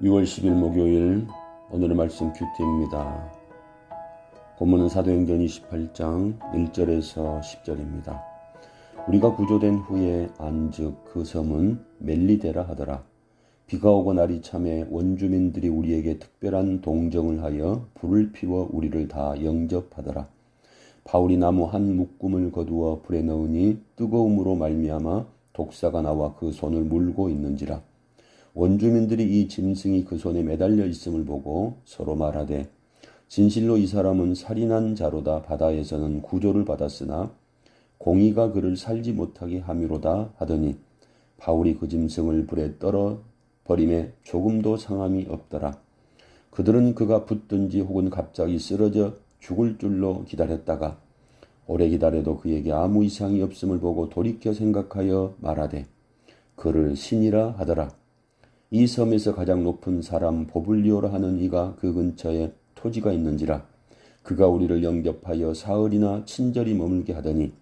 6월 10일 목요일 오늘의 말씀 큐티입니다. 본문은 사도행전 28장 1절에서 10절입니다. 우리가 구조된 후에 안즉 그 섬은 멜리데라 하더라. 비가 오고 날이 참에 원주민들이 우리에게 특별한 동정을 하여 불을 피워 우리를 다 영접하더라. 바울이 나무 한 묶음을 거두어 불에 넣으니 뜨거움으로 말미암아 독사가 나와 그 손을 물고 있는지라. 원주민들이 이 짐승이 그 손에 매달려 있음을 보고 서로 말하되 진실로 이 사람은 살인한 자로다. 바다에서는 구조를 받았으나 공의가 그를 살지 못하게 함이로다 하더니 바울이 그 짐승을 불에 떨어 버림에 조금도 상함이 없더라. 그들은 그가 붙든지 혹은 갑자기 쓰러져 죽을 줄로 기다렸다가 오래 기다려도 그에게 아무 이상이 없음을 보고 돌이켜 생각하여 말하되 그를 신이라 하더라. 이 섬에서 가장 높은 사람 보블리오라 하는 이가 그 근처에 토지가 있는지라. 그가 우리를 영접하여 사흘이나 친절히 머물게 하더니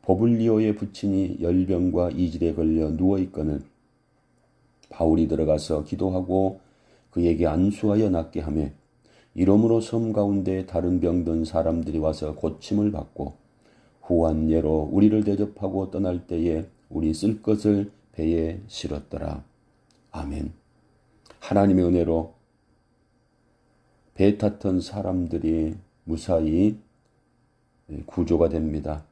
보블리오의 부친이 열병과 이질에 걸려 누워있거늘 바울이 들어가서 기도하고 그에게 안수하여 낫게 하며 이러므로 섬 가운데 다른 병든 사람들이 와서 고침을 받고 후한 예로 우리를 대접하고 떠날 때에 우리 쓸 것을 배에 실었더라. 아멘. 하나님의 은혜로 배 탔던 사람들이 무사히 구조가 됩니다.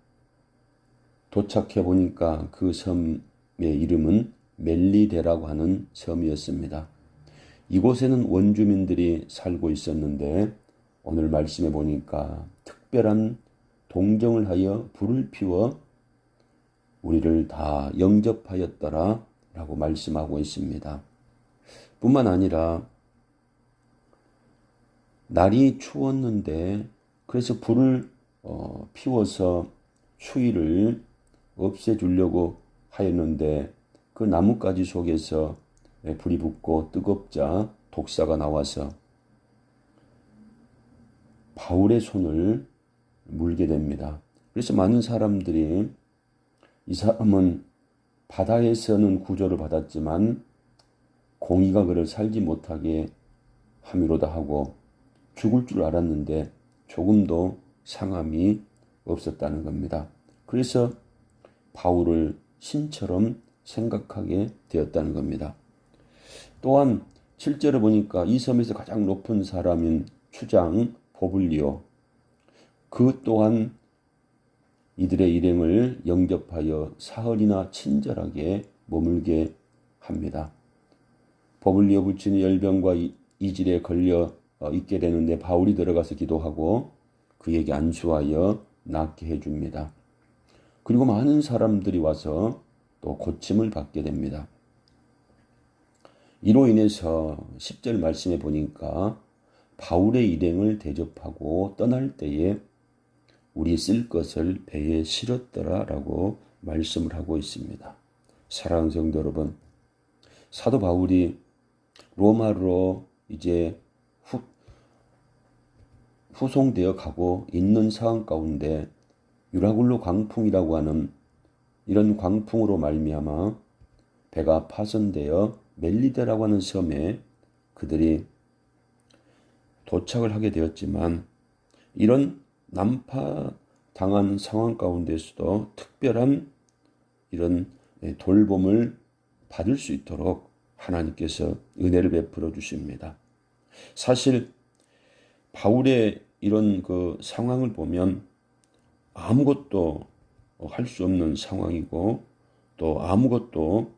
도착해 보니까 그 섬의 이름은 멜리데라고 하는 섬이었습니다. 이곳에는 원주민들이 살고 있었는데 오늘 말씀해 보니까 특별한 동정을 하여 불을 피워 우리를 다 영접하였더라 라고 말씀하고 있습니다. 뿐만 아니라 날이 추웠는데 그래서 불을 피워서 추위를 없애주려고 하였는데 그 나뭇가지 속에서 불이 붙고 뜨겁자 독사가 나와서 바울의 손을 물게 됩니다. 그래서 많은 사람들이 이 사람은 바다에서는 구조를 받았지만 공의가 그를 살지 못하게 함이로다 하고 죽을 줄 알았는데 조금도 상함이 없었다는 겁니다. 그래서 바울을 신처럼 생각하게 되었다는 겁니다. 또한 실제로 보니까 이 섬에서 가장 높은 사람인 추장 보블리오 그 또한 이들의 일행을 영접하여 사흘이나 친절하게 머물게 합니다. 보블리오 부친이 열병과 이질에 걸려 있게 되는데 바울이 들어가서 기도하고 그에게 안수하여 낫게 해줍니다. 그리고 많은 사람들이 와서 또 고침을 받게 됩니다. 이로 인해서 10절 말씀에 보니까 바울의 일행을 대접하고 떠날 때에 우리 쓸 것을 배에 실었더라 라고 말씀을 하고 있습니다. 사랑하는 성도 여러분, 사도 바울이 로마로 이제 후송되어 가고 있는 상황 가운데 유라굴로 광풍이라고 하는 이런 광풍으로 말미암아 배가 파손되어 멜리데라고 하는 섬에 그들이 도착을 하게 되었지만 이런 난파당한 상황 가운데서도 특별한 이런 돌봄을 받을 수 있도록 하나님께서 은혜를 베풀어 주십니다. 사실 바울의 이런 그 상황을 보면 아무것도 할 수 없는 상황이고 또 아무것도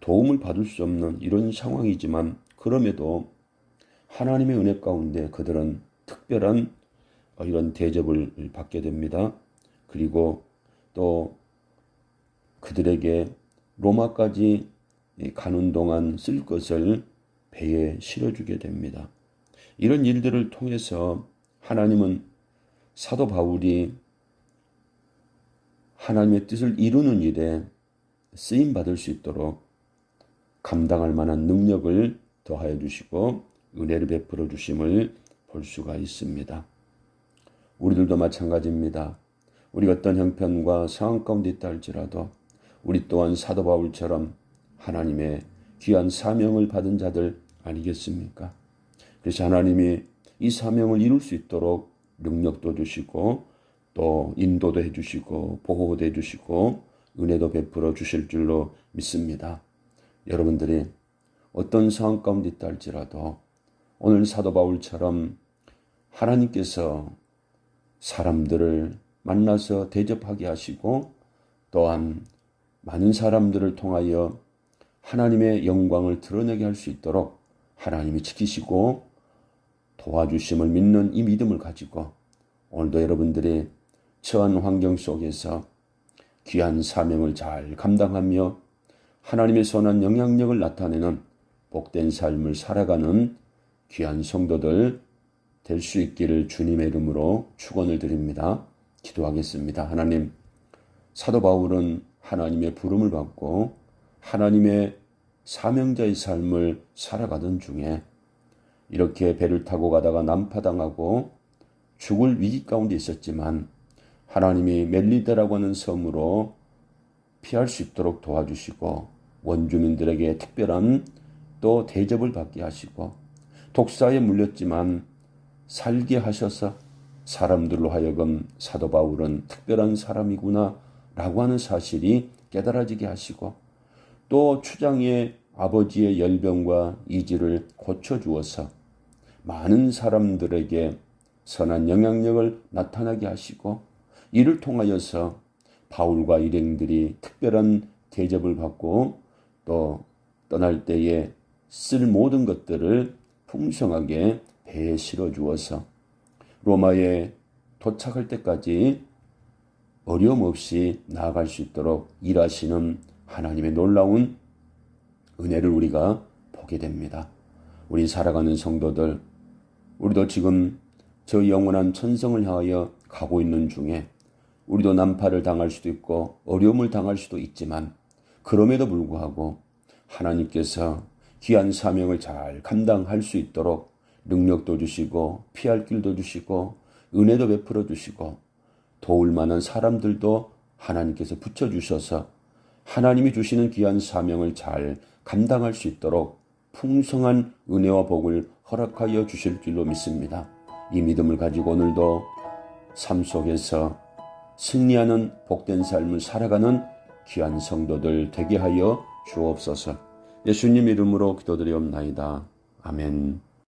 도움을 받을 수 없는 이런 상황이지만 그럼에도 하나님의 은혜 가운데 그들은 특별한 이런 대접을 받게 됩니다. 그리고 또 그들에게 로마까지 가는 동안 쓸 것을 배에 실어주게 됩니다. 이런 일들을 통해서 하나님은 사도 바울이 하나님의 뜻을 이루는 일에 쓰임받을 수 있도록 감당할 만한 능력을 더하여 주시고 은혜를 베풀어 주심을 볼 수가 있습니다. 우리들도 마찬가지입니다. 우리가 어떤 형편과 상황 가운데 있다 할지라도 우리 또한 사도 바울처럼 하나님의 귀한 사명을 받은 자들 아니겠습니까? 그래서 하나님이 이 사명을 이룰 수 있도록 능력도 주시고 또 인도도 해주시고 보호도 해주시고 은혜도 베풀어 주실 줄로 믿습니다. 여러분들이 어떤 상황 가운데 있다 할지라도 오늘 사도 바울처럼 하나님께서 사람들을 만나서 대접하게 하시고 또한 많은 사람들을 통하여 하나님의 영광을 드러내게 할 수 있도록 하나님이 지키시고 도와주심을 믿는 이 믿음을 가지고 오늘도 여러분들이 처한 환경 속에서 귀한 사명을 잘 감당하며 하나님의 선한 영향력을 나타내는 복된 삶을 살아가는 귀한 성도들 될 수 있기를 주님의 이름으로 축원을 드립니다. 기도하겠습니다. 하나님, 사도 바울은 하나님의 부름을 받고 하나님의 사명자의 삶을 살아가던 중에 이렇게 배를 타고 가다가 난파당하고 죽을 위기 가운데 있었지만 하나님이 멜리데라고 하는 섬으로 피할 수 있도록 도와주시고 원주민들에게 특별한 또 대접을 받게 하시고 독사에 물렸지만 살게 하셔서 사람들로 하여금 사도 바울은 특별한 사람이구나 라고 하는 사실이 깨달아지게 하시고 또 추장의 아버지의 열병과 이지를 고쳐주어서 많은 사람들에게 선한 영향력을 나타나게 하시고 이를 통하여서 바울과 일행들이 특별한 대접을 받고 또 떠날 때에 쓸 모든 것들을 풍성하게 배에 실어 주어서 로마에 도착할 때까지 어려움 없이 나아갈 수 있도록 일하시는 하나님의 놀라운 은혜를 우리가 보게 됩니다. 우리 살아가는 성도들, 우리도 지금 저 영원한 천성을 향하여 가고 있는 중에 우리도 난파를 당할 수도 있고 어려움을 당할 수도 있지만 그럼에도 불구하고 하나님께서 귀한 사명을 잘 감당할 수 있도록 능력도 주시고 피할 길도 주시고 은혜도 베풀어 주시고 도울 만한 사람들도 하나님께서 붙여주셔서 하나님이 주시는 귀한 사명을 잘 감당할 수 있도록 풍성한 은혜와 복을 허락하여 주실 줄로 믿습니다. 이 믿음을 가지고 오늘도 삶 속에서 승리하는 복된 삶을 살아가는 귀한 성도들 되게 하여 주옵소서. 예수님 이름으로 기도드리옵나이다. 아멘.